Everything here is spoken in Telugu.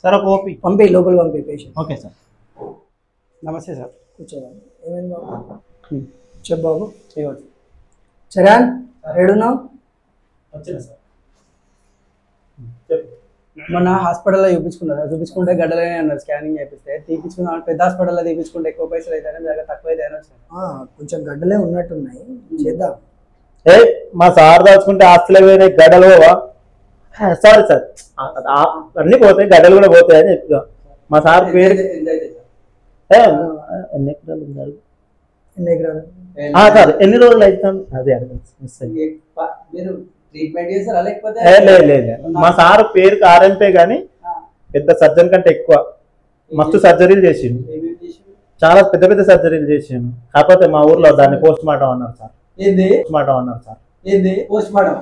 సార్ ఒక ఓపీ పంపి లోపల పంపి పేషెంట్. Okay sir. నమస్తే సార్, కూర్చోండి. ఏమైంది బాబు? చెప్పు బాబు. చరణ్ ఏడున్నావు? వచ్చిన సార్. మొన్న హాస్పిటల్లో చూపించుకుంటే గడ్డలనే అన్నారు. స్కానింగ్ చేపిస్తే తీపించుకున్నాం. పెద్ద హాస్పిటల్లో తీపించుకుంటే ఎక్కువ పైసలు అవుతాయని దగ్గర తక్కువ అవుతాయని వచ్చాను. కొంచెం గడ్డలే ఉన్నట్టున్నాయి, చేద్దాం. మా సార్ దాచుకుంటే ఆస్తులు పోయినాయి, గడ్డలు పోవా? సారీ సార్, అన్ని పోతాయి, గడ్డలు కూడా పోతాయి అని చెప్తా. మా సార్ పేరు ఎన్ని ఎకరాలు ఉన్నారు? ఎన్ని ఎకరాలు సార్ ఎన్ని రోజులు అవుతాం? అదే లేదు, మా సార్ పేరుకి ఆర్ఎంపే గానీ పెద్ద సర్జన్ కంటే ఎక్కువ మస్తు సర్జరీలు చేసిండు, చాలా పెద్ద పెద్ద సర్జరీలు చేసిండు. కాకపోతే మా ఊర్లో దాన్ని పోస్ట్ మార్టం అన్నారు సార్. ఏంది పోస్ట్ మార్టం అన్నారు సార్. ఏంది పోస్ట్ మార్టం?